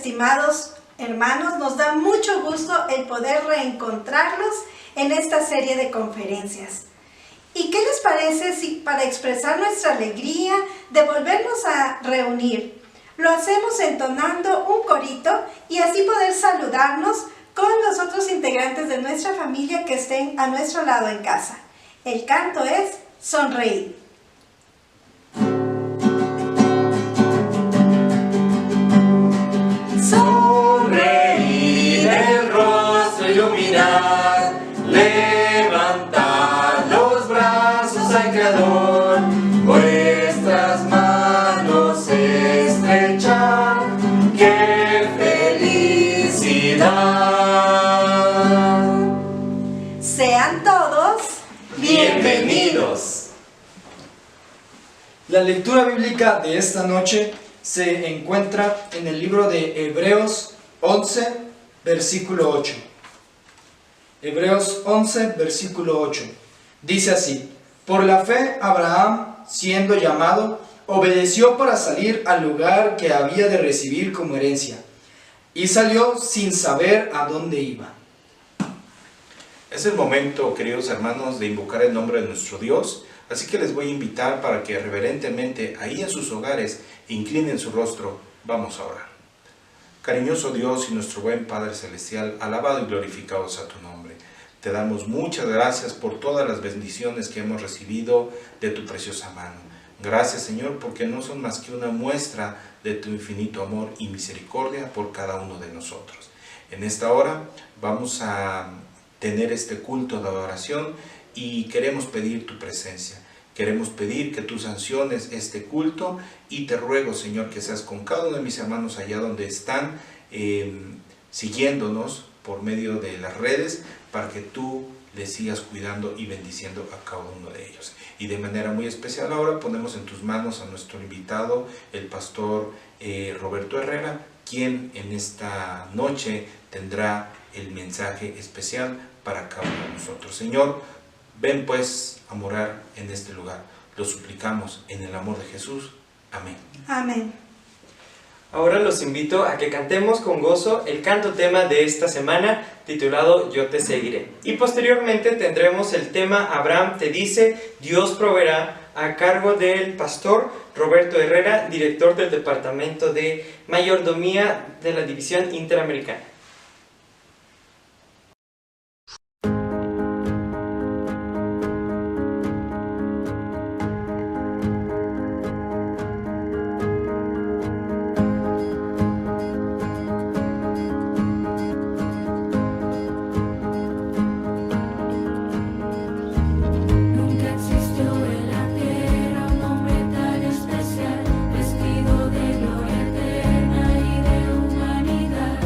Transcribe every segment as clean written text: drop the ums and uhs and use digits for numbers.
estimados hermanos, nos da mucho gusto el poder reencontrarlos en esta serie de conferencias. ¿Y qué les parece si para expresar nuestra alegría de volvernos a reunir, lo hacemos entonando un corito y así poder saludarnos con los otros integrantes de nuestra familia que estén a nuestro lado en casa? El canto es Sonreír. Sonreír, el rostro iluminar, levantar los brazos al Creador, vuestras manos estrechar, ¡qué felicidad! Sean todos bienvenidos. La lectura bíblica de esta noche se encuentra en el libro de Hebreos 11, versículo 8. Hebreos 11, versículo 8. Dice así: por la fe Abraham, siendo llamado, obedeció para salir al lugar que había de recibir como herencia, y salió sin saber a dónde iba. Es el momento, queridos hermanos, de invocar el nombre de nuestro Dios, así que les voy a invitar para que reverentemente, ahí en sus hogares, inclinen su rostro. Vamos a orar. Cariñoso Dios y nuestro buen Padre Celestial, alabado y glorificado sea tu nombre. Te damos muchas gracias por todas las bendiciones que hemos recibido de tu preciosa mano. Gracias, Señor, porque no son más que una muestra de tu infinito amor y misericordia por cada uno de nosotros. En esta hora vamos a tener este culto de adoración y queremos pedir tu presencia. Queremos pedir que tú sanciones este culto y te ruego, Señor, que seas con cada uno de mis hermanos allá donde están siguiéndonos por medio de las redes, para que tú les sigas cuidando y bendiciendo a cada uno de ellos. Y de manera muy especial ahora ponemos en tus manos a nuestro invitado, el pastor Roberto Herrera, quien en esta noche tendrá el mensaje especial para cada uno de nosotros. Señor, ven pues a morar en este lugar. Lo suplicamos en el amor de Jesús. Amén. Amén. Ahora los invito a que cantemos con gozo el canto tema de esta semana titulado Yo te seguiré. Y posteriormente tendremos el tema Abraham te dice, Dios proveerá, a cargo del pastor Roberto Herrera, director del Departamento de Mayordomía de la División Interamericana. Vestido de gloria eterna y de humanidad.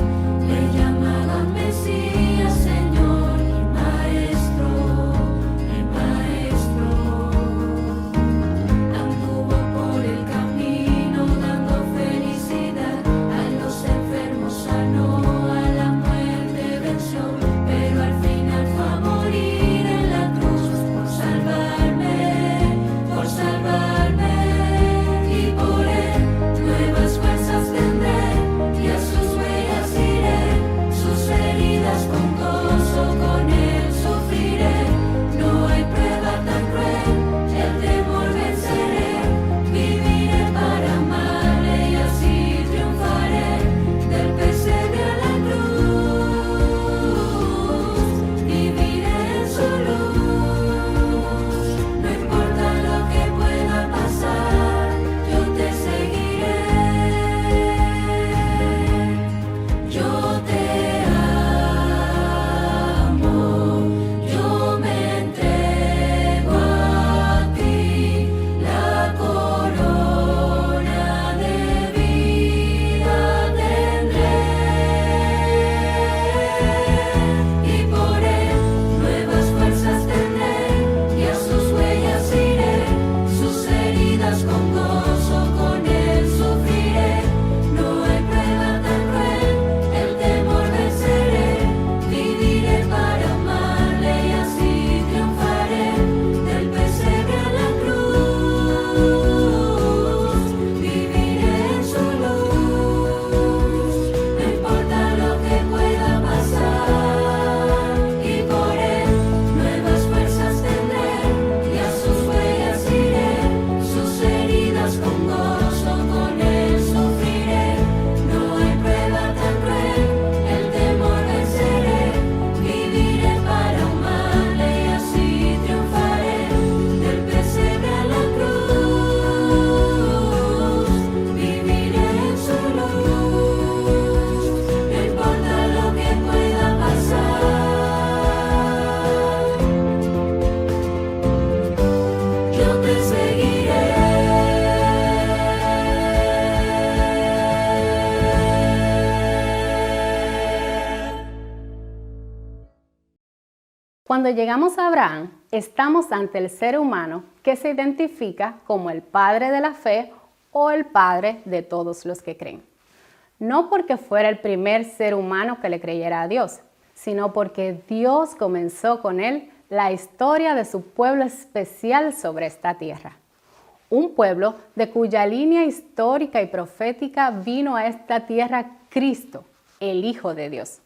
Cuando llegamos a Abraham, estamos ante el ser humano que se identifica como el padre de la fe o el padre de todos los que creen. No porque fuera el primer ser humano que le creyera a Dios, sino porque Dios comenzó con él la historia de su pueblo especial sobre esta tierra. Un pueblo de cuya línea histórica y profética vino a esta tierra Cristo, el Hijo de Dios,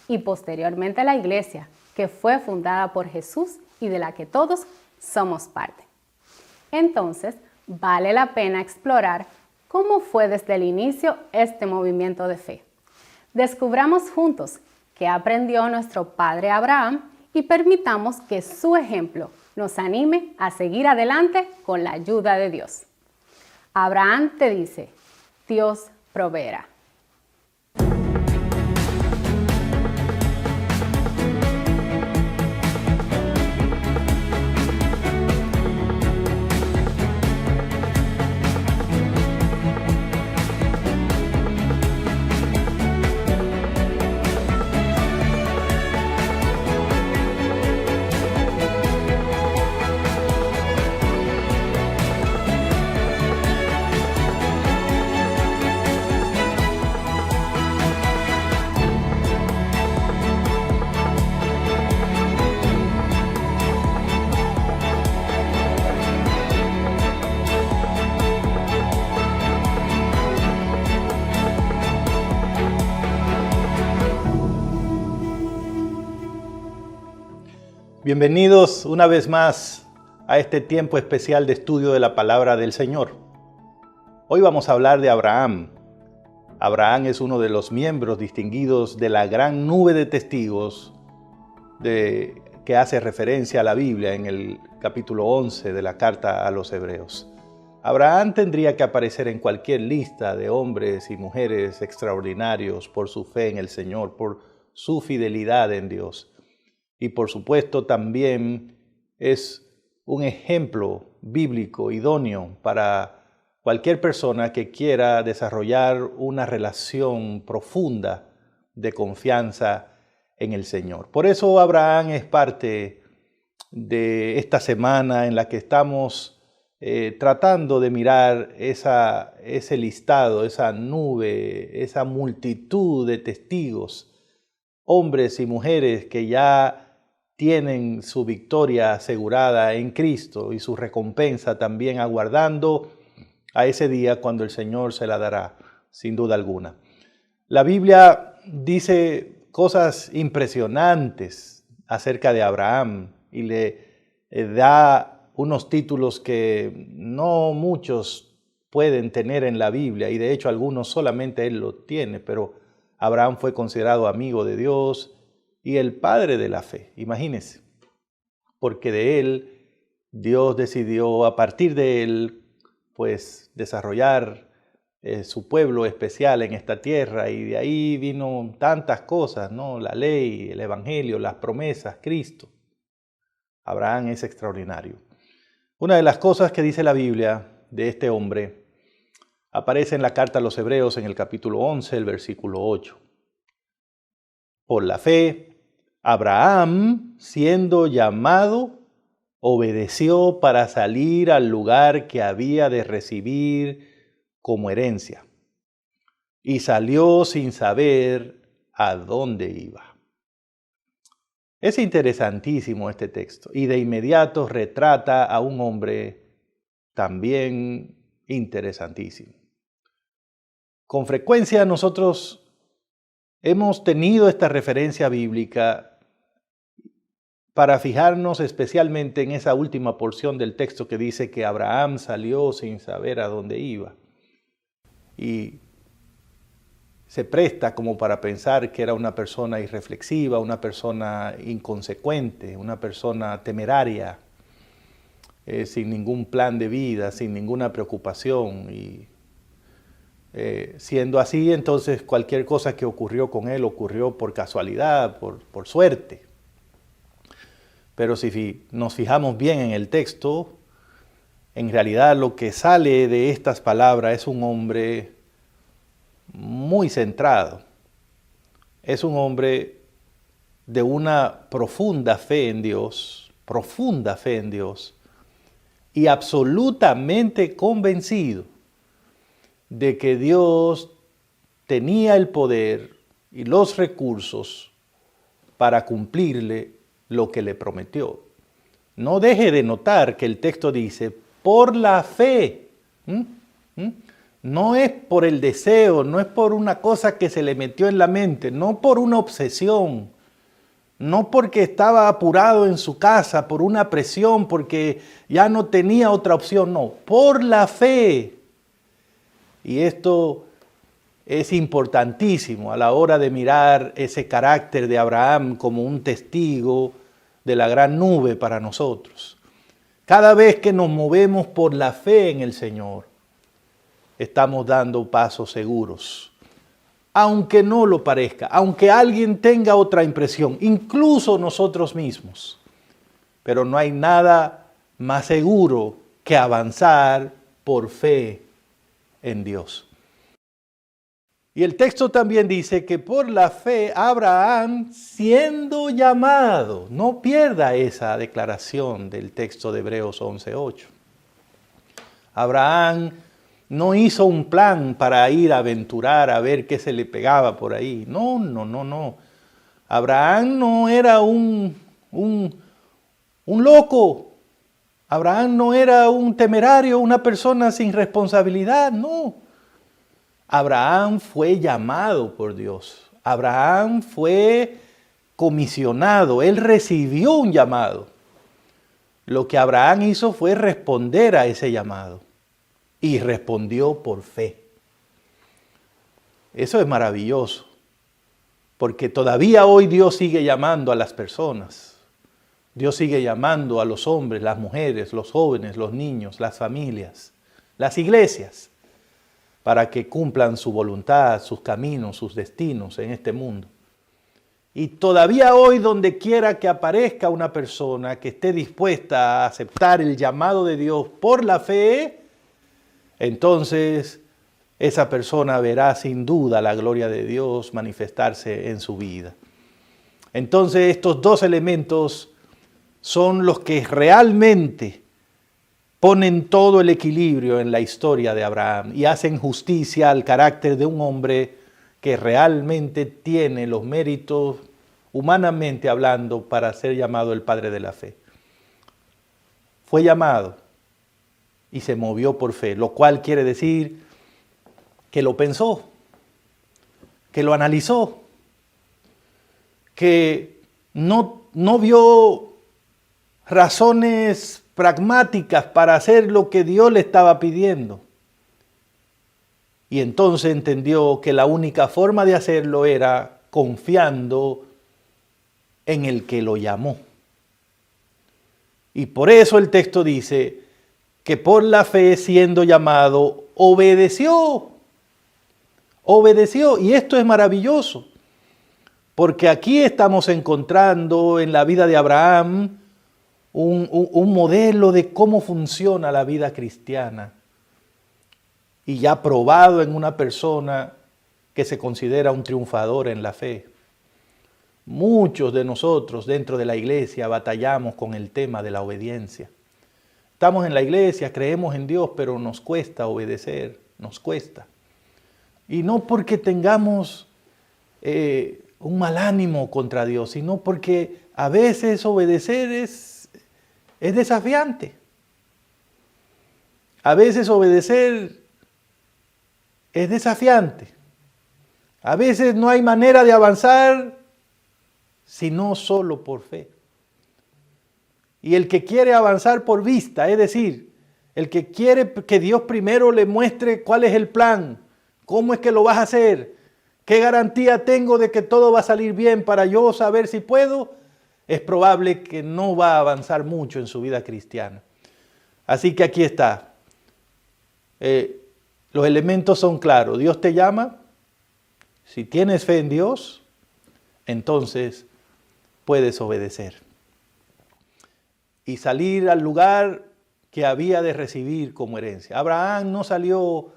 y posteriormente la Iglesia, que fue fundada por Jesús y de la que todos somos parte. Entonces, vale la pena explorar cómo fue desde el inicio este movimiento de fe. Descubramos juntos qué aprendió nuestro padre Abraham y permitamos que su ejemplo nos anime a seguir adelante con la ayuda de Dios. Abraham te dice, Dios proveerá. Bienvenidos una vez más a este tiempo especial de estudio de la palabra del Señor. Hoy vamos a hablar de Abraham. Abraham es uno de los miembros distinguidos de la gran nube de testigos que hace referencia a la Biblia en el capítulo 11 de la carta a los Hebreos. Abraham tendría que aparecer en cualquier lista de hombres y mujeres extraordinarios por su fe en el Señor, por su fidelidad en Dios. Y por supuesto también es un ejemplo bíblico idóneo para cualquier persona que quiera desarrollar una relación profunda de confianza en el Señor. Por eso Abraham es parte de esta semana en la que estamos tratando de mirar ese listado, esa nube, esa multitud de testigos, hombres y mujeres que ya tienen su victoria asegurada en Cristo y su recompensa también aguardando a ese día cuando el Señor se la dará, sin duda alguna. La Biblia dice cosas impresionantes acerca de Abraham y le da unos títulos que no muchos pueden tener en la Biblia, y de hecho algunos solamente él lo tiene, pero Abraham fue considerado amigo de Dios y el padre de la fe, imagínense, porque de él Dios decidió a partir de él pues desarrollar su pueblo especial en esta tierra, y de ahí vino tantas cosas, ¿no? La ley, el evangelio, las promesas, Cristo. Abraham es extraordinario. Una de las cosas que dice la Biblia de este hombre aparece en la carta a los Hebreos en el capítulo 11, el versículo 8. Por la fe, Abraham, siendo llamado, obedeció para salir al lugar que había de recibir como herencia, y salió sin saber a dónde iba. Es interesantísimo este texto, y de inmediato retrata a un hombre también interesantísimo. Con frecuencia nosotros hemos tenido esta referencia bíblica para fijarnos especialmente en esa última porción del texto que dice que Abraham salió sin saber a dónde iba. Y se presta como para pensar que era una persona irreflexiva, una persona inconsecuente, una persona temeraria, sin ningún plan de vida, sin ninguna preocupación. Y siendo así, entonces cualquier cosa que ocurrió con él ocurrió por casualidad, por suerte. Pero si nos fijamos bien en el texto, en realidad lo que sale de estas palabras es un hombre muy centrado. Es un hombre de una profunda fe en Dios, y absolutamente convencido de que Dios tenía el poder y los recursos para cumplirle lo que le prometió. No deje de notar que el texto dice, por la fe. No es por el deseo, no es por una cosa que se le metió en la mente, no por una obsesión, no porque estaba apurado en su casa, por una presión, porque ya no tenía otra opción, no, por la fe. Y esto es importantísimo a la hora de mirar ese carácter de Abraham como un testigo de la gran nube para nosotros. Cada vez que nos movemos por la fe en el Señor, estamos dando pasos seguros. Aunque no lo parezca, aunque alguien tenga otra impresión, incluso nosotros mismos. Pero no hay nada más seguro que avanzar por fe en Dios. Y el texto también dice que por la fe Abraham siendo llamado, no pierda esa declaración del texto de Hebreos 11:8. Abraham no hizo un plan para ir a aventurar a ver qué se le pegaba por ahí. No. Abraham no era un loco. Abraham no era un temerario, una persona sin responsabilidad, no. Abraham fue llamado por Dios. Abraham fue comisionado. Él recibió un llamado. Lo que Abraham hizo fue responder a ese llamado. Y respondió por fe. Eso es maravilloso. Porque todavía hoy Dios sigue llamando a las personas. Dios sigue llamando a los hombres, las mujeres, los jóvenes, los niños, las familias, las iglesias, para que cumplan su voluntad, sus caminos, sus destinos en este mundo. Y todavía hoy, donde quiera que aparezca una persona que esté dispuesta a aceptar el llamado de Dios por la fe, entonces esa persona verá sin duda la gloria de Dios manifestarse en su vida. Entonces estos dos elementos son los que realmente ponen todo el equilibrio en la historia de Abraham y hacen justicia al carácter de un hombre que realmente tiene los méritos, humanamente hablando, para ser llamado el padre de la fe. Fue llamado y se movió por fe, lo cual quiere decir que lo pensó, que lo analizó, que no vio razones pragmáticas para hacer lo que Dios le estaba pidiendo. Y entonces entendió que la única forma de hacerlo era confiando en el que lo llamó. Y por eso el texto dice que por la fe siendo llamado, obedeció. Y esto es maravilloso, porque aquí estamos encontrando en la vida de Abraham un modelo de cómo funciona la vida cristiana. Y ya probado en una persona que se considera un triunfador en la fe. Muchos de nosotros dentro de la iglesia batallamos con el tema de la obediencia. Estamos en la iglesia, creemos en Dios, pero nos cuesta obedecer, nos cuesta. Y no porque tengamos un mal ánimo contra Dios, sino porque a veces obedecer es desafiante. A veces obedecer es desafiante. A veces no hay manera de avanzar sino solo por fe. Y el que quiere avanzar por vista, es decir, el que quiere que Dios primero le muestre cuál es el plan, cómo es que lo vas a hacer, qué garantía tengo de que todo va a salir bien para yo saber si puedo, es probable que no va a avanzar mucho en su vida cristiana. Así que aquí está. Los elementos son claros. Dios te llama. Si tienes fe en Dios, entonces puedes obedecer. Y salir al lugar que había de recibir como herencia. Abraham no salió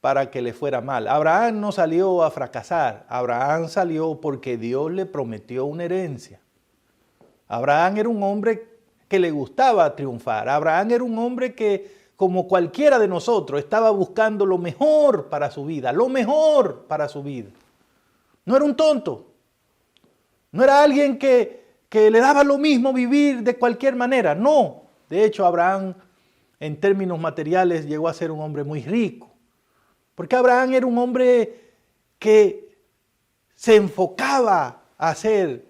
para que le fuera mal. Abraham no salió a fracasar. Abraham salió porque Dios le prometió una herencia. Abraham era un hombre que le gustaba triunfar. Abraham era un hombre que, como cualquiera de nosotros, estaba buscando lo mejor para su vida, lo mejor para su vida. No era un tonto. No era alguien que le daba lo mismo vivir de cualquier manera. No. De hecho, Abraham, en términos materiales, llegó a ser un hombre muy rico. Porque Abraham era un hombre que se enfocaba a hacer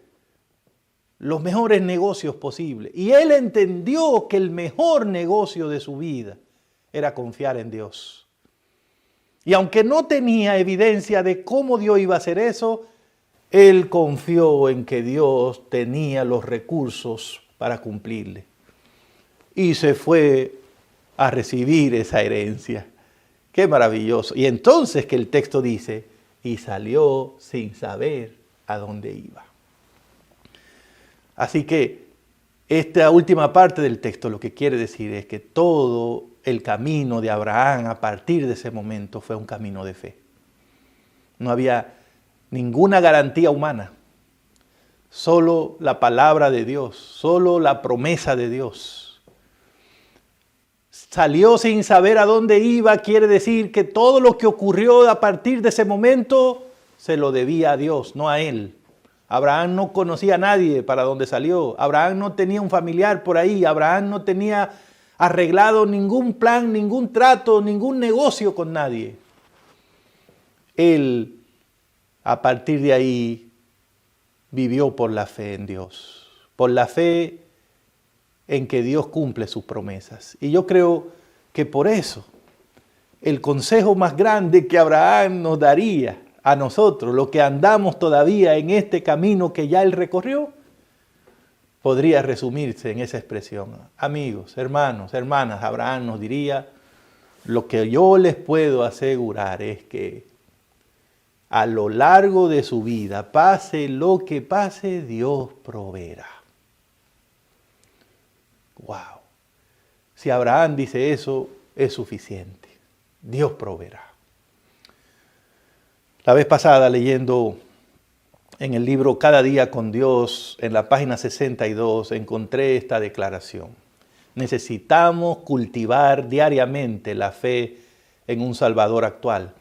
los mejores negocios posibles. Y él entendió que el mejor negocio de su vida era confiar en Dios. Y aunque no tenía evidencia de cómo Dios iba a hacer eso, él confió en que Dios tenía los recursos para cumplirle. Y se fue a recibir esa herencia. ¡Qué maravilloso! Y entonces que el texto dice, y salió sin saber a dónde iba. Así que esta última parte del texto lo que quiere decir es que todo el camino de Abraham a partir de ese momento fue un camino de fe. No había ninguna garantía humana, solo la palabra de Dios, solo la promesa de Dios. Salió sin saber a dónde iba, quiere decir que todo lo que ocurrió a partir de ese momento se lo debía a Dios, no a él. Abraham no conocía a nadie para dónde salió. Abraham no tenía un familiar por ahí. Abraham no tenía arreglado ningún plan, ningún trato, ningún negocio con nadie. Él, a partir de ahí, vivió por la fe en Dios, por la fe en que Dios cumple sus promesas. Y yo creo que por eso el consejo más grande que Abraham nos daría a nosotros, los que andamos todavía en este camino que ya él recorrió, podría resumirse en esa expresión. Amigos, hermanos, hermanas, Abraham nos diría, lo que yo les puedo asegurar es que a lo largo de su vida, pase lo que pase, Dios proveerá. ¡Wow! Si Abraham dice eso, es suficiente. Dios proveerá. La vez pasada, leyendo en el libro Cada día con Dios, en la página 62, encontré esta declaración. Necesitamos cultivar diariamente la fe en un Salvador actual.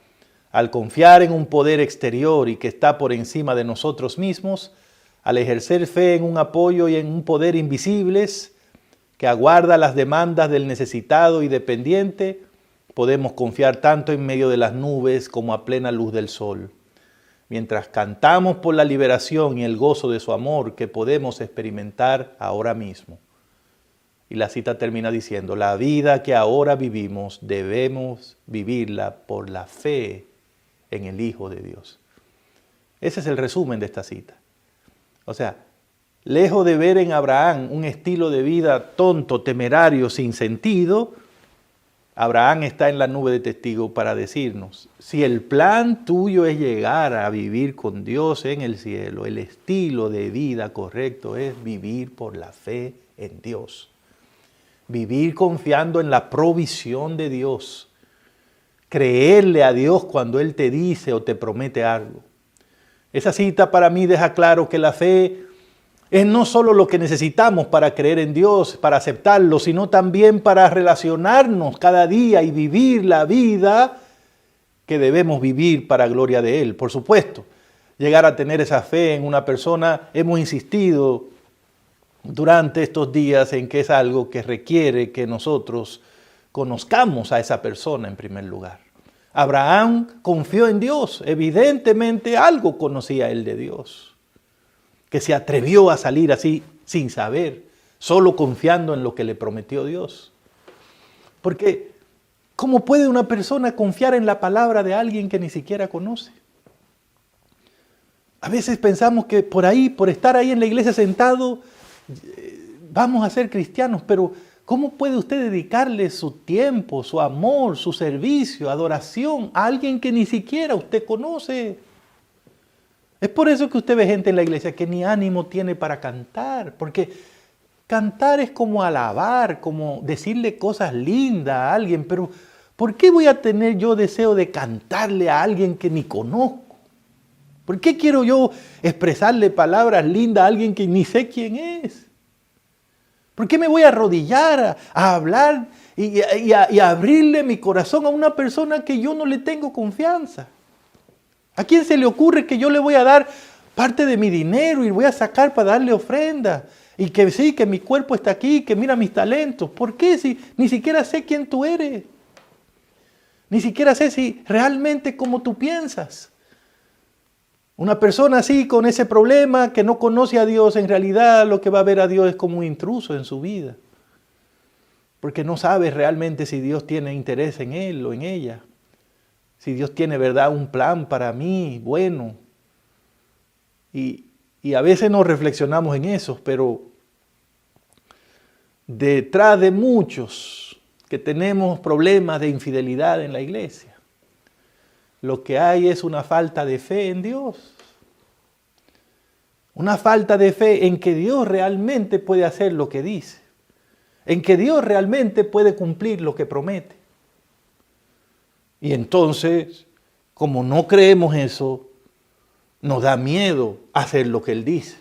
Al confiar en un poder exterior y que está por encima de nosotros mismos, al ejercer fe en un apoyo y en un poder invisibles que aguarda las demandas del necesitado y dependiente, podemos confiar tanto en medio de las nubes como a plena luz del sol. Mientras cantamos por la liberación y el gozo de su amor que podemos experimentar ahora mismo. Y la cita termina diciendo, la vida que ahora vivimos debemos vivirla por la fe en el Hijo de Dios. Ese es el resumen de esta cita. O sea, lejos de ver en Abraham un estilo de vida tonto, temerario, sin sentido, Abraham está en la nube de testigos para decirnos, si el plan tuyo es llegar a vivir con Dios en el cielo, el estilo de vida correcto es vivir por la fe en Dios. Vivir confiando en la provisión de Dios. Creerle a Dios cuando Él te dice o te promete algo. Esa cita para mí deja claro que la fe es no solo lo que necesitamos para creer en Dios, para aceptarlo, sino también para relacionarnos cada día y vivir la vida que debemos vivir para gloria de Él. Por supuesto, llegar a tener esa fe en una persona, hemos insistido durante estos días en que es algo que requiere que nosotros conozcamos a esa persona en primer lugar. Abraham confió en Dios, evidentemente algo conocía él de Dios, que se atrevió a salir así sin saber, solo confiando en lo que le prometió Dios. Porque, ¿cómo puede una persona confiar en la palabra de alguien que ni siquiera conoce? A veces pensamos que por ahí, por estar ahí en la iglesia sentado, vamos a ser cristianos, pero ¿cómo puede usted dedicarle su tiempo, su amor, su servicio, adoración a alguien que ni siquiera usted conoce? Es por eso que usted ve gente en la iglesia que ni ánimo tiene para cantar, porque cantar es como alabar, como decirle cosas lindas a alguien, pero ¿Por qué voy a tener yo deseo de cantarle a alguien que ni conozco? ¿Por qué quiero yo expresarle palabras lindas a alguien que ni sé quién es? ¿Por qué me voy a arrodillar a hablar y a abrirle mi corazón a una persona que yo no le tengo confianza? ¿A quién se le ocurre que yo le voy a dar parte de mi dinero y voy a sacar para darle ofrenda? Y que sí, que mi cuerpo está aquí, que mira mis talentos. ¿Por qué? Si ni siquiera sé quién tú eres. Ni siquiera sé si realmente como tú piensas. Una persona así con ese problema que no conoce a Dios, en realidad lo que va a ver a Dios es como un intruso en su vida. Porque no sabe realmente si Dios tiene interés en él o en ella. Si Dios tiene, ¿verdad?, un plan para mí bueno. Y a veces no reflexionamos en eso, pero detrás de muchos que tenemos problemas de infidelidad en la iglesia, lo que hay es una falta de fe en Dios. Una falta de fe en que Dios realmente puede hacer lo que dice. En que Dios realmente puede cumplir lo que promete. Y entonces, como no creemos eso, nos da miedo hacer lo que Él dice.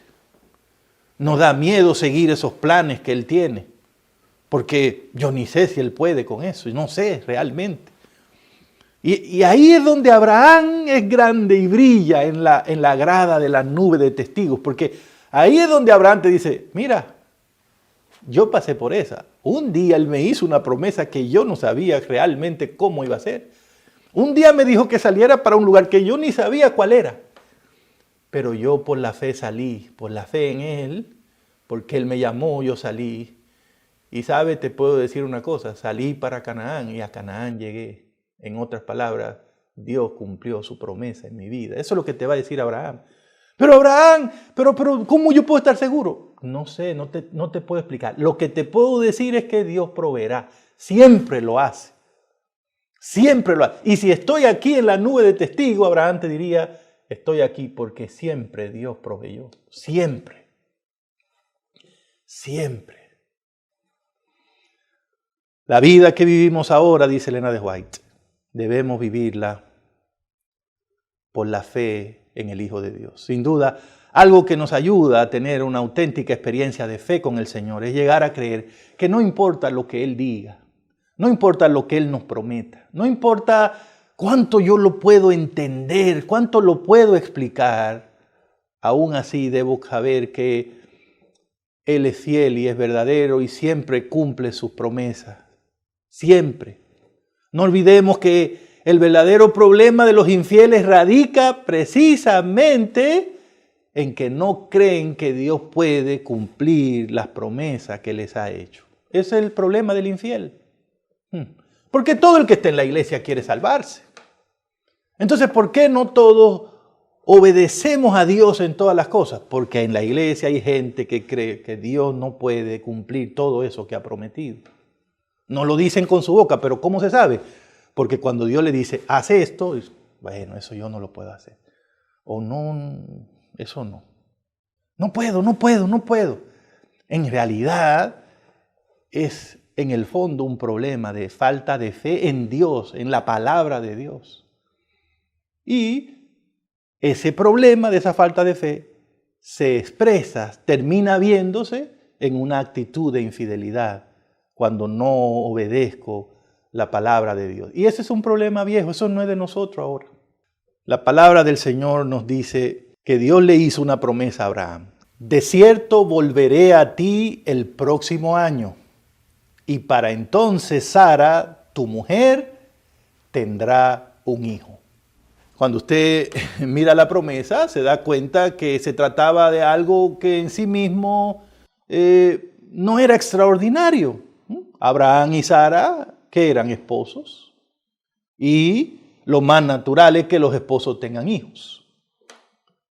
Nos da miedo seguir esos planes que Él tiene. Porque yo ni sé si Él puede con eso. No sé realmente. Y ahí es donde Abraham es grande y brilla en la grada de la nube de testigos. Porque ahí es donde Abraham te dice, mira, yo pasé por esa. Un día Él me hizo una promesa que yo no sabía realmente cómo iba a ser. Un día me dijo que saliera para un lugar que yo ni sabía cuál era. Pero yo por la fe salí, por la fe en Él, porque Él me llamó, yo salí. Y sabe, te puedo decir una cosa, salí para Canaán y a Canaán llegué. En otras palabras, Dios cumplió su promesa en mi vida. Eso es lo que te va a decir Abraham. Pero Abraham, pero ¿cómo yo puedo estar seguro? No sé, no te puedo explicar. Lo que te puedo decir es que Dios proveerá. Siempre lo hace. Siempre lo hace. Y si estoy aquí en la nube de testigos, Abraham te diría, estoy aquí porque siempre Dios proveyó. Siempre. Siempre. La vida que vivimos ahora, dice Elena de White, debemos vivirla por la fe en el Hijo de Dios. Sin duda, algo que nos ayuda a tener una auténtica experiencia de fe con el Señor es llegar a creer que no importa lo que Él diga, no importa lo que Él nos prometa, no importa cuánto yo lo puedo entender, cuánto lo puedo explicar, aún así debo saber que Él es fiel y es verdadero y siempre cumple sus promesas. Siempre. No olvidemos que el verdadero problema de los infieles radica precisamente en que no creen que Dios puede cumplir las promesas que les ha hecho. Ese es el problema del infiel. Porque todo el que está en la iglesia quiere salvarse. Entonces, ¿por qué no todos obedecemos a Dios en todas las cosas? Porque en la iglesia hay gente que cree que Dios no puede cumplir todo eso que ha prometido. No lo dicen con su boca, pero ¿cómo se sabe? Porque cuando Dios le dice, haz esto, bueno, eso yo no lo puedo hacer. O no, eso no. No puedo. En realidad es en el fondo un problema de falta de fe en Dios, en la palabra de Dios. Y ese problema de esa falta de fe se expresa, termina viéndose en una actitud de infidelidad cuando no obedezco la palabra de Dios. Y ese es un problema viejo, eso no es de nosotros ahora. La palabra del Señor nos dice que Dios le hizo una promesa a Abraham. De cierto volveré a ti el próximo año, y para entonces Sara, tu mujer, tendrá un hijo. Cuando usted mira la promesa, se da cuenta que se trataba de algo que en sí mismo no era extraordinario. Abraham y Sara, que eran esposos, y lo más natural es que los esposos tengan hijos.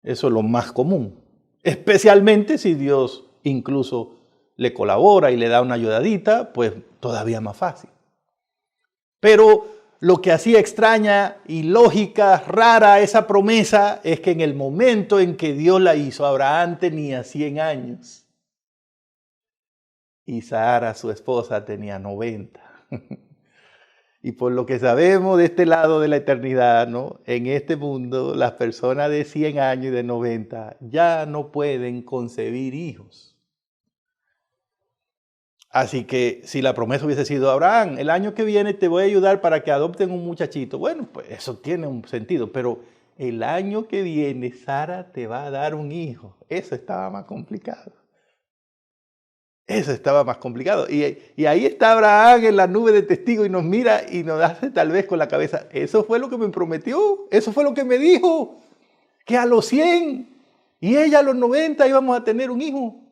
Eso es lo más común, especialmente si Dios incluso le colabora y le da una ayudadita, pues todavía más fácil. Pero lo que hacía extraña y lógica, rara esa promesa, es que en el momento en que Dios la hizo, Abraham tenía 100 años. Y Sara, su esposa, tenía 90. Y por lo que sabemos de este lado de la eternidad, ¿no? En este mundo, las personas de 100 años y de 90 ya no pueden concebir hijos. Así que si la promesa hubiese sido, Abraham, el año que viene te voy a ayudar para que adopten un muchachito. Bueno, pues eso tiene un sentido, pero el año que viene Sara te va a dar un hijo. Eso estaba más complicado. Eso estaba más complicado. Y ahí está Abraham en la nube de testigos y nos mira y nos hace tal vez con la cabeza. Eso fue lo que me prometió. Eso fue lo que me dijo. Que a los 100 y ella a los 90 íbamos a tener un hijo.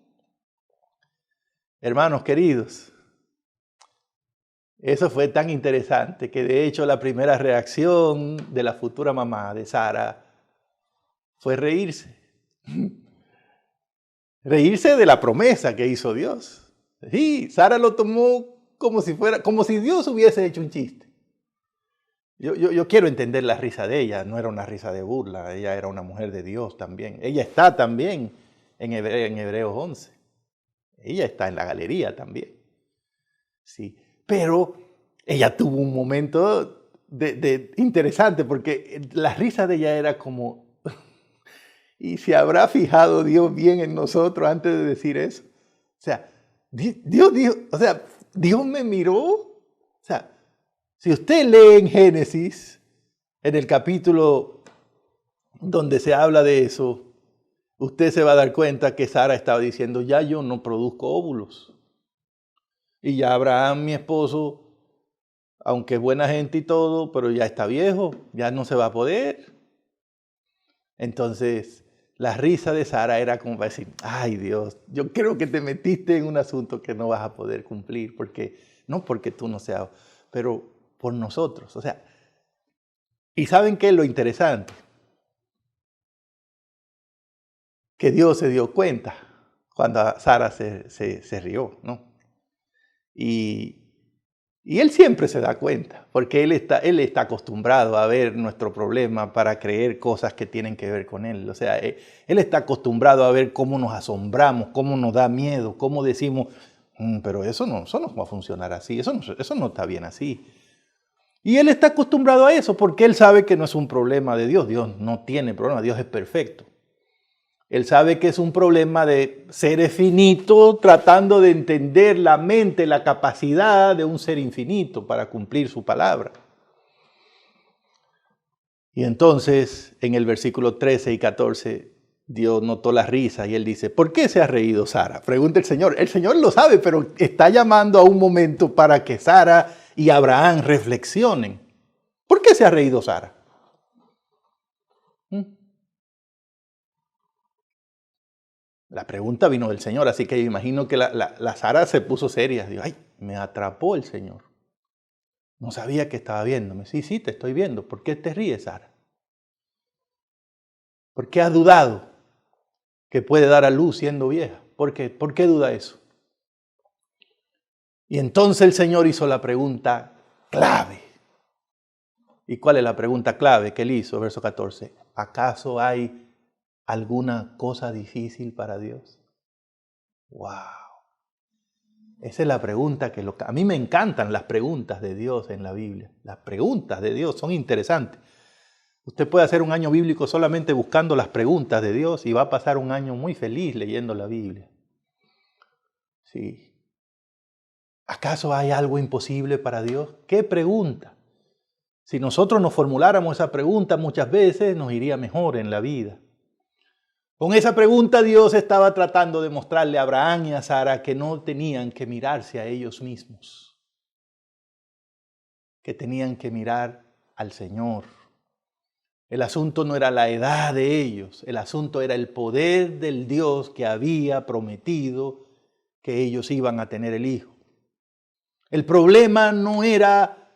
Hermanos queridos, eso fue tan interesante que de hecho la primera reacción de la futura mamá de Sara fue reírse. Reírse de la promesa que hizo Dios. Sí, Sara lo tomó como si Dios hubiese hecho un chiste. Yo quiero entender la risa de ella, no era una risa de burla, ella era una mujer de Dios también. Ella está también en Hebreos 11. Ella está en la galería también. Sí, pero ella tuvo un momento interesante porque la risa de ella era como... ¿Y se habrá fijado Dios bien en nosotros antes de decir eso? O sea, Dios me miró. O sea, si usted lee en Génesis, en el capítulo donde se habla de eso, usted se va a dar cuenta que Sara estaba diciendo, ya yo no produzco óvulos. Y ya Abraham, mi esposo, aunque es buena gente y todo, pero ya está viejo, ya no se va a poder. Entonces, la risa de Sara era como para decir, ay Dios, yo creo que te metiste en un asunto que no vas a poder cumplir, no porque tú no seas, pero por nosotros. O sea, ¿y saben qué es lo interesante? Que Dios se dio cuenta cuando Sara se rió, ¿no? Y Él siempre se da cuenta, porque Él está acostumbrado a ver nuestro problema para creer cosas que tienen que ver con Él. O sea, Él está acostumbrado a ver cómo nos asombramos, cómo nos da miedo, cómo decimos, pero eso no va a funcionar así, eso no está bien así. Y Él está acostumbrado a eso porque Él sabe que no es un problema de Dios. Dios no tiene problema, Dios es perfecto. Él sabe que es un problema de seres finitos tratando de entender la mente, la capacidad de un ser infinito para cumplir su palabra. Y entonces, en el versículo 13 y 14, Dios notó la risa y Él dice, ¿por qué se ha reído Sara? Pregunta el Señor. El Señor lo sabe, pero está llamando a un momento para que Sara y Abraham reflexionen. ¿Por qué se ha reído Sara? La pregunta vino del Señor, así que yo imagino que la Sara se puso seria. Digo, ay, me atrapó el Señor. No sabía que estaba viéndome. Sí, te estoy viendo. ¿Por qué te ríes, Sara? ¿Por qué has dudado que puede dar a luz siendo vieja? ¿Por qué duda eso? Y entonces el Señor hizo la pregunta clave. ¿Y cuál es la pregunta clave que Él hizo? Verso 14. ¿Acaso hay alguna cosa difícil para Dios? ¡Wow! Esa es la pregunta a mí me encantan las preguntas de Dios en la Biblia. Las preguntas de Dios son interesantes. Usted puede hacer un año bíblico solamente buscando las preguntas de Dios y va a pasar un año muy feliz leyendo la Biblia. Sí. ¿Acaso hay algo imposible para Dios? ¿Qué pregunta? Si nosotros nos formuláramos esa pregunta muchas veces nos iría mejor en la vida. Con esa pregunta Dios estaba tratando de mostrarle a Abraham y a Sara que no tenían que mirarse a ellos mismos, que tenían que mirar al Señor. El asunto no era la edad de ellos, el asunto era el poder del Dios que había prometido que ellos iban a tener el hijo. El problema no era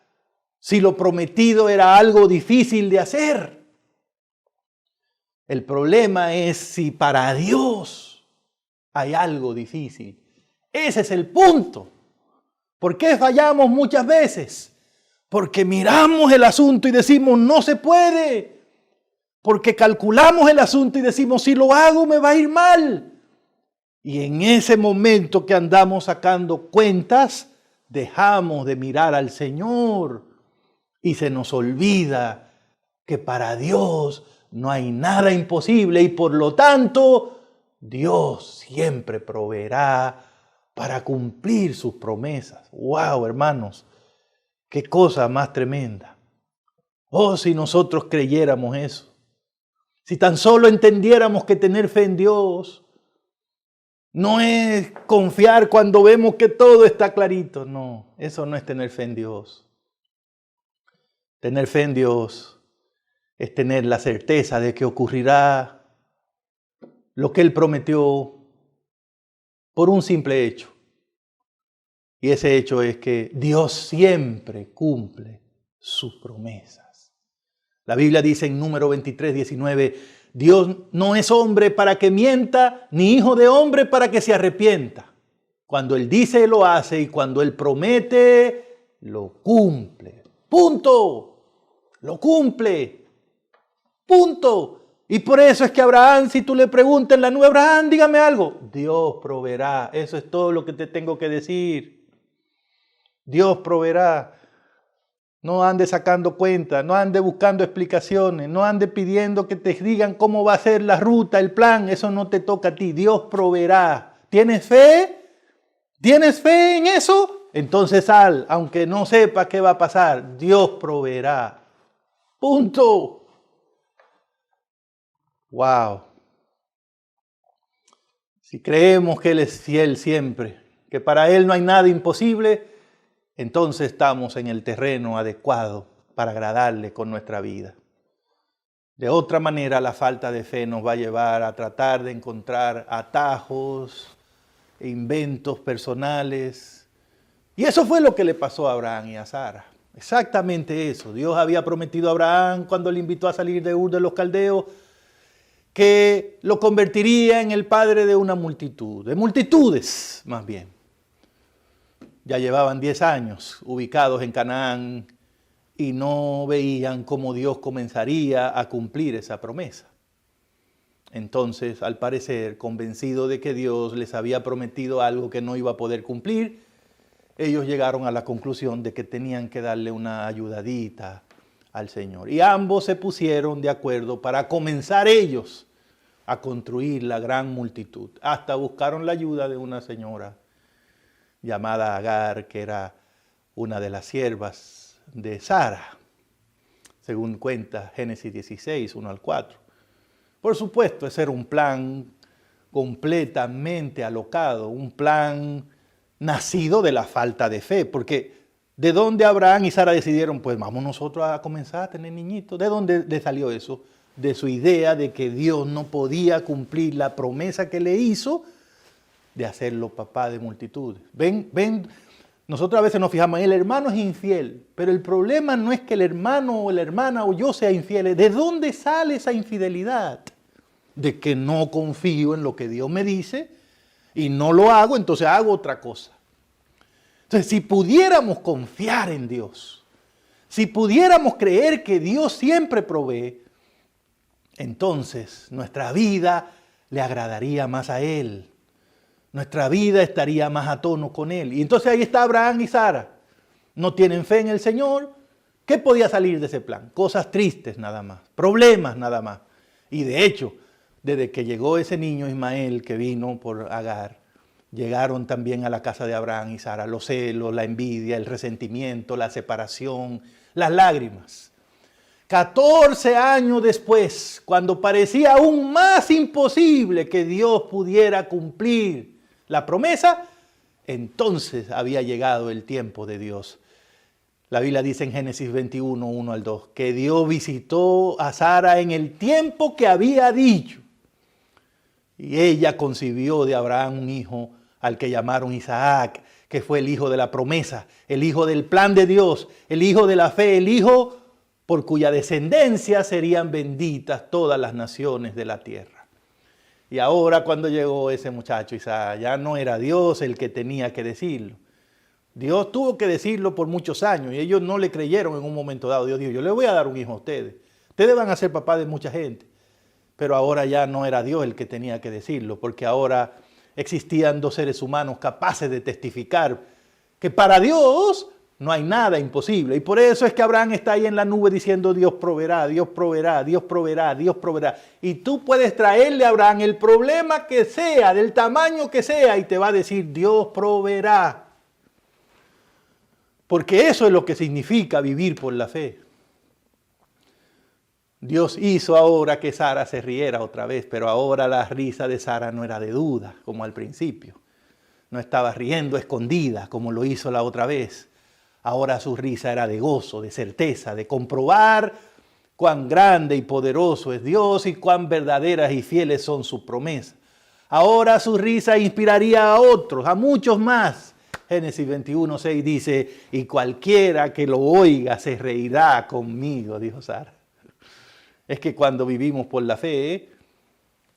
si lo prometido era algo difícil de hacer. El problema es si para Dios hay algo difícil. Ese es el punto. ¿Por qué fallamos muchas veces? Porque miramos el asunto y decimos, no se puede. Porque calculamos el asunto y decimos, si lo hago me va a ir mal. Y en ese momento que andamos sacando cuentas, dejamos de mirar al Señor. Y se nos olvida que para Dios no hay nada imposible y por lo tanto Dios siempre proveerá para cumplir sus promesas. ¡Wow, hermanos! ¡Qué cosa más tremenda! Oh, si nosotros creyéramos eso. Si tan solo entendiéramos que tener fe en Dios no es confiar cuando vemos que todo está clarito. No, eso no es tener fe en Dios. Tener fe en Dios es tener la certeza de que ocurrirá lo que Él prometió por un simple hecho. Y ese hecho es que Dios siempre cumple sus promesas. La Biblia dice en Número 23, 19, Dios no es hombre para que mienta, ni hijo de hombre para que se arrepienta. Cuando Él dice, lo hace, y cuando Él promete, lo cumple. ¡Punto! Lo cumple. ¡Punto! Y por eso es que Abraham, si tú le preguntas en la nube, Abraham, dígame algo. Dios proveerá. Eso es todo lo que te tengo que decir. Dios proveerá. No ande sacando cuentas, no ande buscando explicaciones, no ande pidiendo que te digan cómo va a ser la ruta, el plan. Eso no te toca a ti. Dios proveerá. ¿Tienes fe? ¿Tienes fe en eso? Entonces sal, aunque no sepas qué va a pasar. Dios proveerá. Punto. Wow. Si creemos que Él es fiel siempre, que para Él no hay nada imposible, entonces estamos en el terreno adecuado para agradarle con nuestra vida. De otra manera, la falta de fe nos va a llevar a tratar de encontrar atajos e inventos personales. Y eso fue lo que le pasó a Abraham y a Sara. Exactamente eso. Dios había prometido a Abraham cuando le invitó a salir de Ur de los Caldeos que lo convertiría en el padre de una multitud, de multitudes más bien. Ya llevaban 10 años ubicados en Canaán y no veían cómo Dios comenzaría a cumplir esa promesa. Entonces, al parecer, convencido de que Dios les había prometido algo que no iba a poder cumplir, ellos llegaron a la conclusión de que tenían que darle una ayudadita al Señor. Y ambos se pusieron de acuerdo para comenzar ellos a construir la gran multitud. Hasta buscaron la ayuda de una señora llamada Agar, que era una de las siervas de Sara, según cuenta Génesis 16, 1 al 4. Por supuesto, ese era un plan completamente alocado, un plan nacido de la falta de fe, porque ¿de dónde Abraham y Sara decidieron? Pues vamos nosotros a comenzar a tener niñitos. ¿De dónde le salió eso? De su idea de que Dios no podía cumplir la promesa que le hizo de hacerlo papá de multitudes. Ven, nosotros a veces nos fijamos en el hermano es infiel, pero el problema no es que el hermano o la hermana o yo sea infiel. ¿De dónde sale esa infidelidad? De que no confío en lo que Dios me dice y no lo hago, entonces hago otra cosa. Entonces, si pudiéramos confiar en Dios, si pudiéramos creer que Dios siempre provee, entonces nuestra vida le agradaría más a Él. Nuestra vida estaría más a tono con Él. Y entonces ahí está Abraham y Sara. No tienen fe en el Señor. ¿Qué podía salir de ese plan? Cosas tristes nada más, problemas nada más. Y de hecho, desde que llegó ese niño Ismael que vino por Agar, llegaron también a la casa de Abraham y Sara los celos, la envidia, el resentimiento, la separación, las lágrimas. 14 años después, cuando parecía aún más imposible que Dios pudiera cumplir la promesa, entonces había llegado el tiempo de Dios. La Biblia dice en Génesis 21, 1 al 2, que Dios visitó a Sara en el tiempo que había dicho. Y ella concibió de Abraham un hijo al que llamaron Isaac, que fue el hijo de la promesa, el hijo del plan de Dios, el hijo de la fe, el hijo por cuya descendencia serían benditas todas las naciones de la tierra. Y ahora cuando llegó ese muchacho Isaac, ya no era Dios el que tenía que decirlo. Dios tuvo que decirlo por muchos años y ellos no le creyeron en un momento dado. Dios dijo, yo le voy a dar un hijo a ustedes. Ustedes van a ser papás de mucha gente. Pero ahora ya no era Dios el que tenía que decirlo, porque ahora existían dos seres humanos capaces de testificar que para Dios No hay nada imposible. Y por eso es que Abraham está ahí en la nube diciendo Dios proveerá, Dios proveerá, Dios proveerá, Dios proveerá. Y tú puedes traerle a Abraham el problema que sea, del tamaño que sea, y te va a decir Dios proveerá. Porque eso es lo que significa vivir por la fe. Dios hizo ahora que Sara se riera otra vez, pero ahora la risa de Sara no era de duda, como al principio. No estaba riendo escondida, como lo hizo la otra vez. Ahora su risa era de gozo, de certeza, de comprobar cuán grande y poderoso es Dios y cuán verdaderas y fieles son sus promesas. Ahora su risa inspiraría a otros, a muchos más. Génesis 21:6 dice, y cualquiera que lo oiga se reirá conmigo, dijo Sara. Es que cuando vivimos por la fe,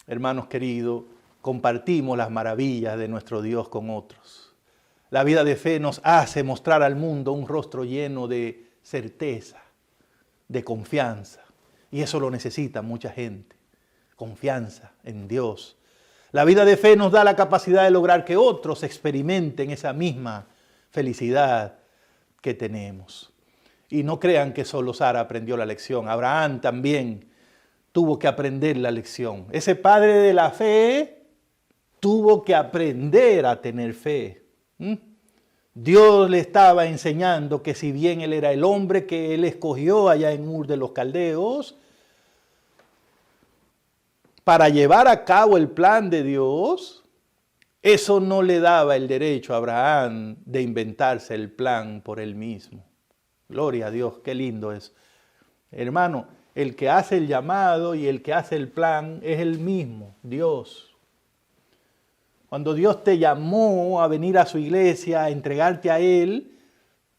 hermanos queridos, compartimos las maravillas de nuestro Dios con otros. La vida de fe nos hace mostrar al mundo un rostro lleno de certeza, de confianza. Y eso lo necesita mucha gente, confianza en Dios. La vida de fe nos da la capacidad de lograr que otros experimenten esa misma felicidad que tenemos. Y no crean que solo Sara aprendió la lección. Abraham también tuvo que aprender la lección. Ese padre de la fe tuvo que aprender a tener fe. Dios le estaba enseñando que si bien él era el hombre que él escogió allá en Ur de los Caldeos, para llevar a cabo el plan de Dios, eso no le daba el derecho a Abraham de inventarse el plan por él mismo. Gloria a Dios, qué lindo es. Hermano, el que hace el llamado y el que hace el plan es el mismo, Dios. Cuando Dios te llamó a venir a su iglesia, a entregarte a Él,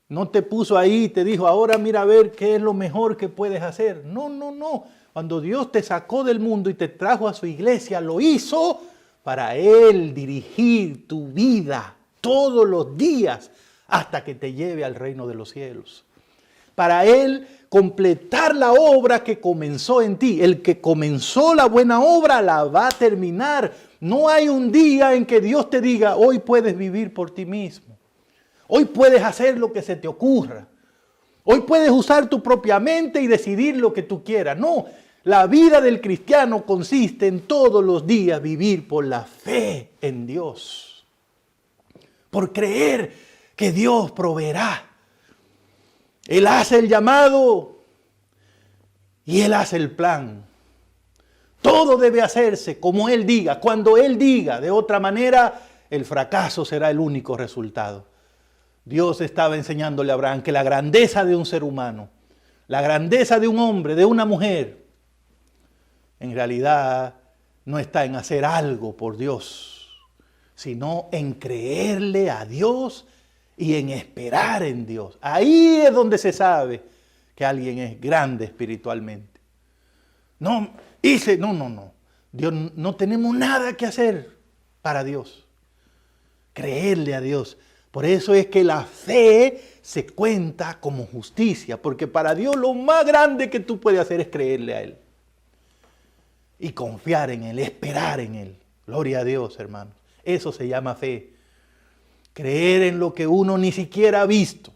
no te puso ahí y te dijo, ahora mira a ver qué es lo mejor que puedes hacer. No, no, no. Cuando Dios te sacó del mundo y te trajo a su iglesia, lo hizo para Él dirigir tu vida todos los días hasta que te lleve al reino de los cielos. Para Él completar la obra que comenzó en ti. El que comenzó la buena obra la va a terminar. No hay un día en que Dios te diga, hoy puedes vivir por ti mismo. Hoy puedes hacer lo que se te ocurra. Hoy puedes usar tu propia mente y decidir lo que tú quieras. No, la vida del cristiano consiste en todos los días vivir por la fe en Dios. Por creer que Dios proveerá. Él hace el llamado y Él hace el plan. Todo debe hacerse como Él diga, cuando Él diga. De otra manera, el fracaso será el único resultado. Dios estaba enseñándole a Abraham que la grandeza de un ser humano, la grandeza de un hombre, de una mujer, en realidad no está en hacer algo por Dios, sino en creerle a Dios y en esperar en Dios. Ahí es donde se sabe que alguien es grande espiritualmente. No. Dios, no tenemos nada que hacer para Dios. Creerle a Dios. Por eso es que la fe se cuenta como justicia. Porque para Dios lo más grande que tú puedes hacer es creerle a Él. Y confiar en Él, esperar en Él. Gloria a Dios, hermanos. Eso se llama fe. Creer en lo que uno ni siquiera ha visto.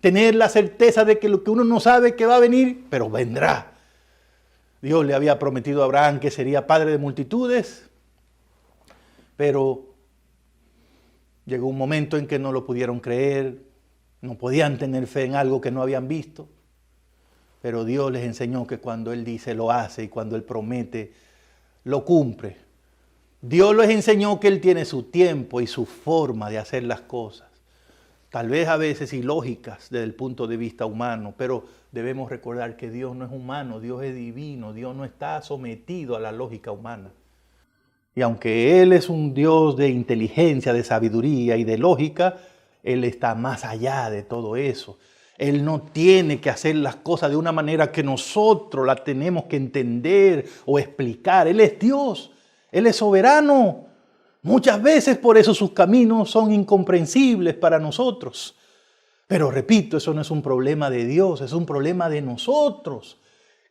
Tener la certeza de que lo que uno no sabe que va a venir, pero vendrá. Dios le había prometido a Abraham que sería padre de multitudes, pero llegó un momento en que no lo pudieron creer, no podían tener fe en algo que no habían visto, pero Dios les enseñó que cuando Él dice lo hace y cuando Él promete lo cumple. Dios les enseñó que Él tiene su tiempo y su forma de hacer las cosas, tal vez a veces ilógicas desde el punto de vista humano, pero debemos recordar que Dios no es humano, Dios es divino, Dios no está sometido a la lógica humana. Y aunque Él es un Dios de inteligencia, de sabiduría y de lógica, Él está más allá de todo eso. Él no tiene que hacer las cosas de una manera que nosotros las tenemos que entender o explicar. Él es Dios, Él es soberano. Muchas veces por eso sus caminos son incomprensibles para nosotros. Pero repito, eso no es un problema de Dios, es un problema de nosotros.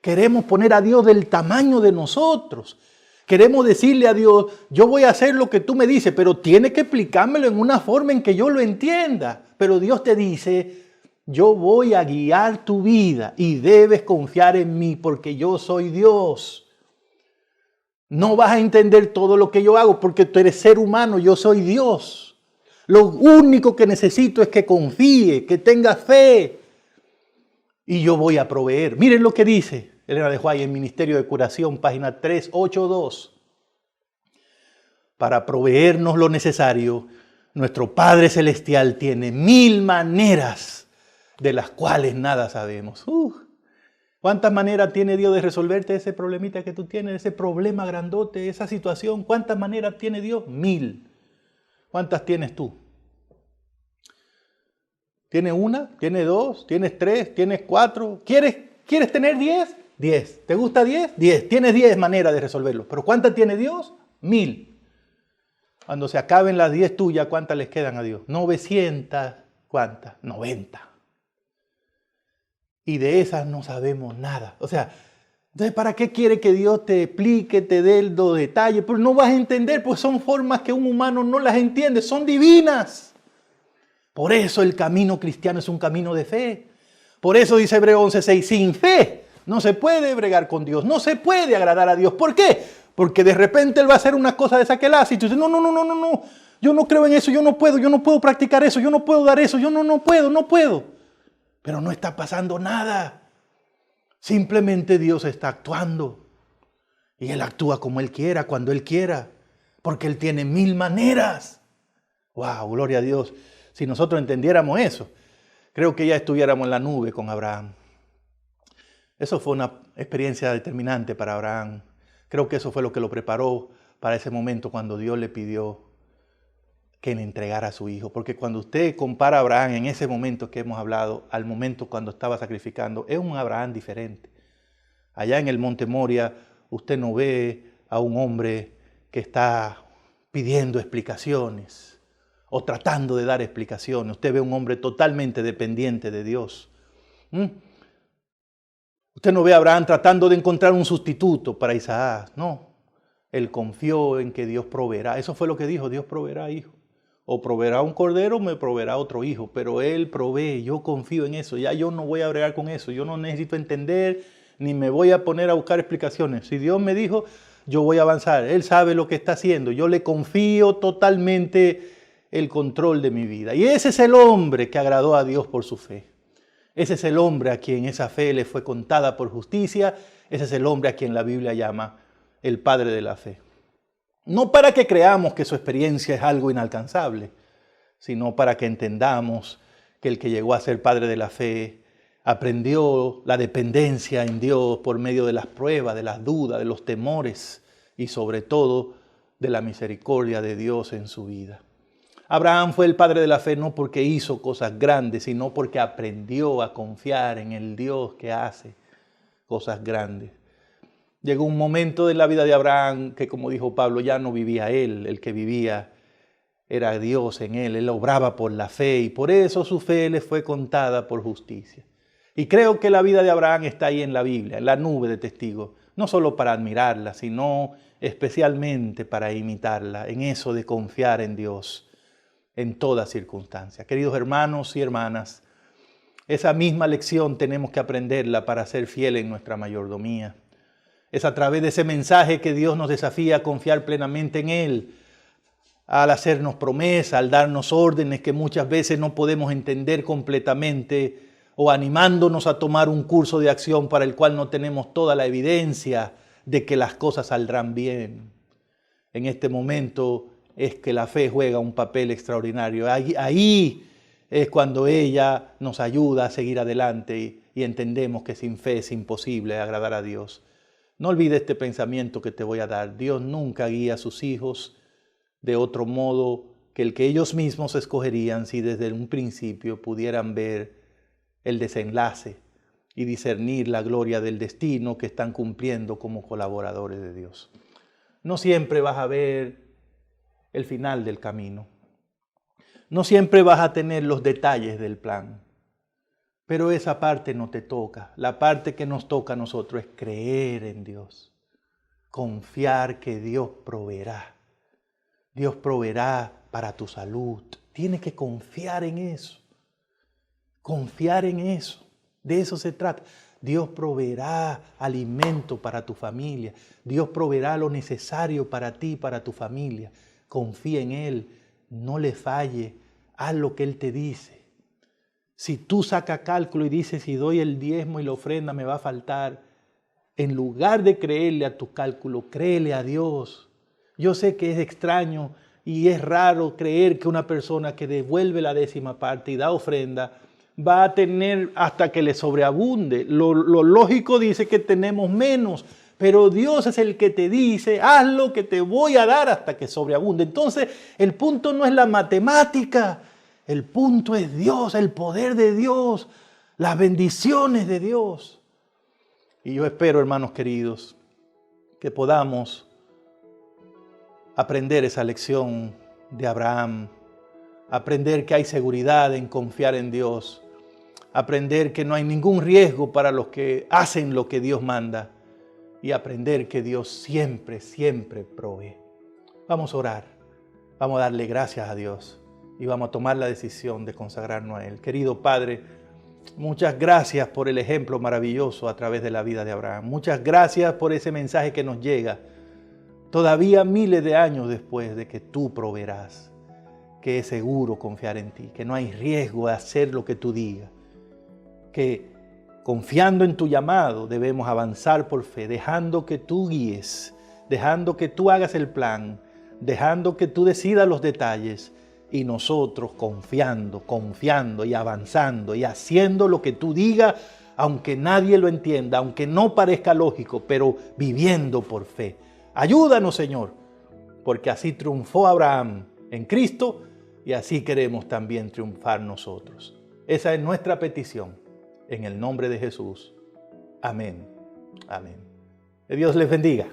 Queremos poner a Dios del tamaño de nosotros. Queremos decirle a Dios, yo voy a hacer lo que tú me dices, pero tiene que explicármelo en una forma en que yo lo entienda. Pero Dios te dice, Yo voy a guiar tu vida y debes confiar en mí porque yo soy Dios. No vas a entender todo lo que yo hago porque tú eres ser humano, yo soy Dios. Lo único que necesito es que confíe, que tenga fe. Y yo voy a proveer. Miren lo que dice Elena de White en Ministerio de Curación, página 382. Para proveernos lo necesario, nuestro Padre Celestial tiene 1000 maneras de las cuales nada sabemos. ¿Cuántas maneras tiene Dios de resolverte ese problemita que tú tienes, ese problema grandote, esa situación? ¿Cuántas maneras tiene Dios? 1000. ¿Cuántas tienes tú? ¿Tienes una? ¿Tienes dos? ¿Tienes tres? ¿Tienes cuatro? ¿Quieres tener 10? 10. ¿Te gusta 10? 10. Tienes 10 maneras de resolverlo. ¿Pero cuántas tiene Dios? 1000. Cuando se acaben las 10 tuyas, ¿cuántas les quedan a Dios? 900. ¿Cuántas? 90. Y de esas no sabemos nada. O sea, entonces, ¿para qué quiere que Dios te explique, te dé los detalles? Pero no vas a entender, pues son formas que un humano no las entiende, son divinas. Por eso el camino cristiano es un camino de fe. Por eso dice Hebreo 11:6, sin fe no se puede bregar con Dios, no se puede agradar a Dios. ¿Por qué? Porque de repente Él va a hacer una cosa de esa que Él hace y tú dices, no, yo no creo en eso, yo no puedo practicar eso, yo no puedo dar eso, yo no puedo. Pero no está pasando nada. Simplemente Dios está actuando. Y Él actúa como Él quiera, cuando Él quiera. Porque Él tiene 1000 maneras. ¡Wow! Gloria a Dios. Si nosotros entendiéramos eso, creo que ya estuviéramos en la nube con Abraham. Eso fue una experiencia determinante para Abraham. Creo que eso fue lo que lo preparó para ese momento cuando Dios le pidió que le entregara a su hijo. Porque cuando usted compara a Abraham en ese momento que hemos hablado, al momento cuando estaba sacrificando, es un Abraham diferente. Allá en el Monte Moria, usted no ve a un hombre que está pidiendo explicaciones o tratando de dar explicaciones. Usted ve a un hombre totalmente dependiente de Dios. Usted no ve a Abraham tratando de encontrar un sustituto para Isaac. No, él confió en que Dios proveerá. Eso fue lo que dijo, Dios proveerá hijo. O proveerá un cordero o me proveerá otro hijo. Pero Él provee, yo confío en eso. Ya yo no voy a bregar con eso. Yo no necesito entender ni me voy a poner a buscar explicaciones. Si Dios me dijo, yo voy a avanzar. Él sabe lo que está haciendo. Yo le confío totalmente el control de mi vida. Y ese es el hombre que agradó a Dios por su fe. Ese es el hombre a quien esa fe le fue contada por justicia. Ese es el hombre a quien la Biblia llama el padre de la fe. No para que creamos que su experiencia es algo inalcanzable, sino para que entendamos que el que llegó a ser padre de la fe aprendió la dependencia en Dios por medio de las pruebas, de las dudas, de los temores y sobre todo de la misericordia de Dios en su vida. Abraham fue el padre de la fe no porque hizo cosas grandes, sino porque aprendió a confiar en el Dios que hace cosas grandes. Llegó un momento en la vida de Abraham que, como dijo Pablo, ya no vivía él, el que vivía era Dios en él. Él obraba por la fe y por eso su fe le fue contada por justicia. Y creo que la vida de Abraham está ahí en la Biblia, en la nube de testigos, no solo para admirarla, sino especialmente para imitarla, en eso de confiar en Dios en toda circunstancia. Queridos hermanos y hermanas, esa misma lección tenemos que aprenderla para ser fieles en nuestra mayordomía. Es a través de ese mensaje que Dios nos desafía a confiar plenamente en Él, al hacernos promesas, al darnos órdenes que muchas veces no podemos entender completamente, o animándonos a tomar un curso de acción para el cual no tenemos toda la evidencia de que las cosas saldrán bien. En este momento es que la fe juega un papel extraordinario. Ahí es cuando ella nos ayuda a seguir adelante y entendemos que sin fe es imposible agradar a Dios. No olvides este pensamiento que te voy a dar. Dios nunca guía a sus hijos de otro modo que el que ellos mismos escogerían si desde un principio pudieran ver el desenlace y discernir la gloria del destino que están cumpliendo como colaboradores de Dios. No siempre vas a ver el final del camino. No siempre vas a tener los detalles del plan. Pero esa parte no te toca. La parte que nos toca a nosotros es creer en Dios. Confiar que Dios proveerá. Dios proveerá para tu salud. Tienes que confiar en eso. Confiar en eso. De eso se trata. Dios proveerá alimento para tu familia. Dios proveerá lo necesario para ti y para tu familia. Confía en Él. No le falle. Haz lo que Él te dice. Si tú sacas cálculo y dices, si doy el diezmo y la ofrenda me va a faltar, en lugar de creerle a tu cálculo, créele a Dios. Yo sé que es extraño y es raro creer que una persona que devuelve la 10ª parte y da ofrenda va a tener hasta que le sobreabunde. Lo lógico dice que tenemos menos, pero Dios es el que te dice, haz lo que te voy a dar hasta que sobreabunde. Entonces, el punto no es la matemática, el punto es Dios, el poder de Dios, las bendiciones de Dios. Y yo espero, hermanos queridos, que podamos aprender esa lección de Abraham, aprender que hay seguridad en confiar en Dios, aprender que no hay ningún riesgo para los que hacen lo que Dios manda y aprender que Dios siempre, siempre provee. Vamos a orar, vamos a darle gracias a Dios y vamos a tomar la decisión de consagrarnos a Él. Querido Padre, muchas gracias por el ejemplo maravilloso a través de la vida de Abraham. Muchas gracias por ese mensaje que nos llega todavía miles de años después de que tú proveerás, que es seguro confiar en ti, que no hay riesgo de hacer lo que tú digas, que confiando en tu llamado debemos avanzar por fe, dejando que tú guíes, dejando que tú hagas el plan, dejando que tú decidas los detalles y nosotros confiando y avanzando y haciendo lo que tú digas, aunque nadie lo entienda, aunque no parezca lógico, pero viviendo por fe. Ayúdanos, Señor, porque así triunfó Abraham en Cristo y así queremos también triunfar nosotros. Esa es nuestra petición. En el nombre de Jesús. Amén. Amén. Que Dios les bendiga.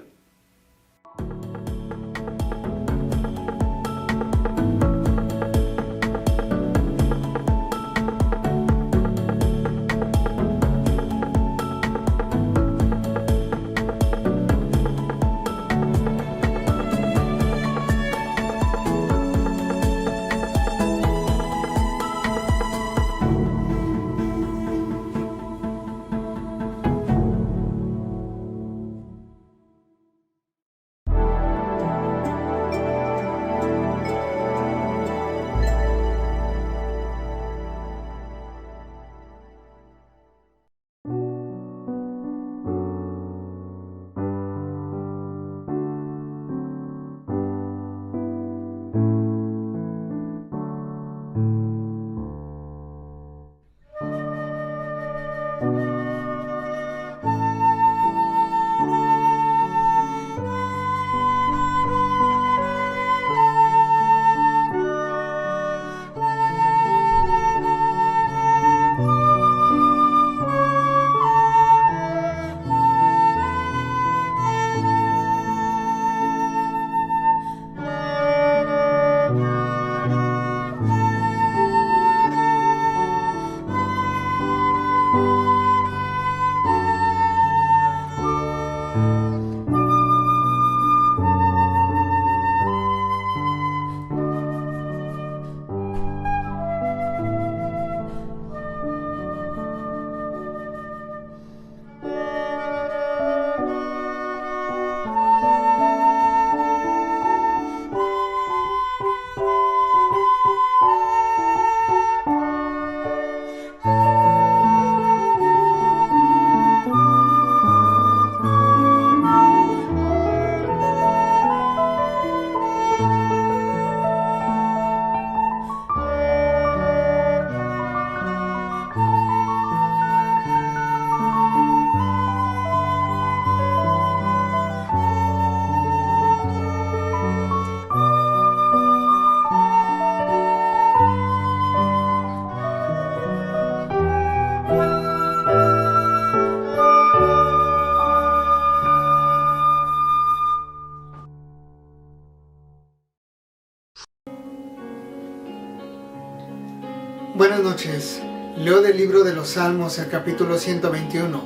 Buenas noches. Leo del libro de los Salmos, el capítulo 121,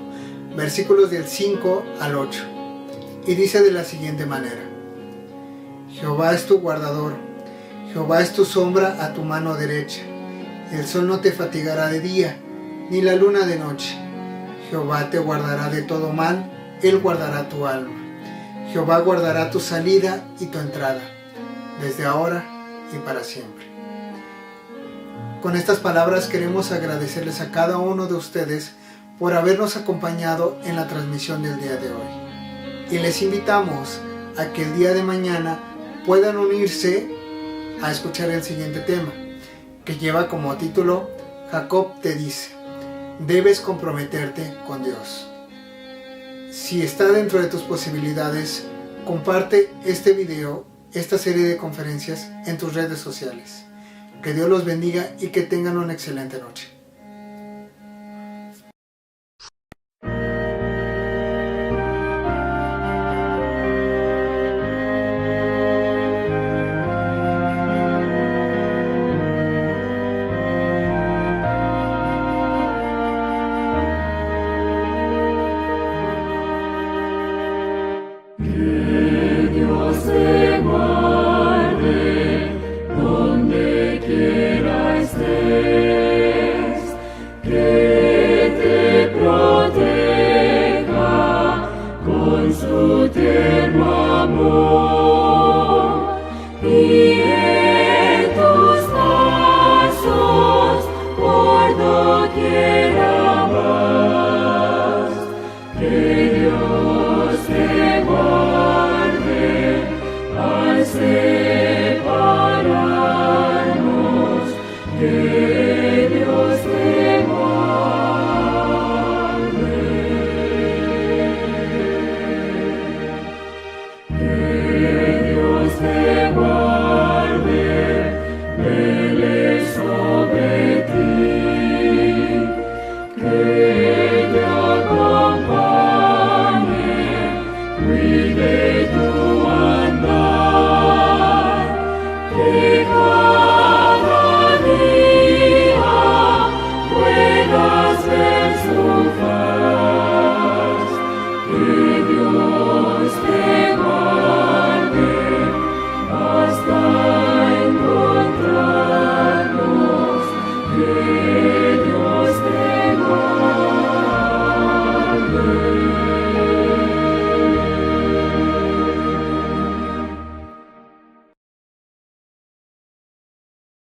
versículos del 5 al 8. Y dice de la siguiente manera: Jehová es tu guardador, Jehová es tu sombra a tu mano derecha. El sol no te fatigará de día, ni la luna de noche. Jehová te guardará de todo mal, Él guardará tu alma. Jehová guardará tu salida y tu entrada, desde ahora y para siempre. Con estas palabras queremos agradecerles a cada uno de ustedes por habernos acompañado en la transmisión del día de hoy. Y les invitamos a que el día de mañana puedan unirse a escuchar el siguiente tema, que lleva como título Jacob te dice, debes comprometerte con Dios. Si está dentro de tus posibilidades, comparte este video, esta serie de conferencias en tus redes sociales. Que Dios los bendiga y que tengan una excelente noche.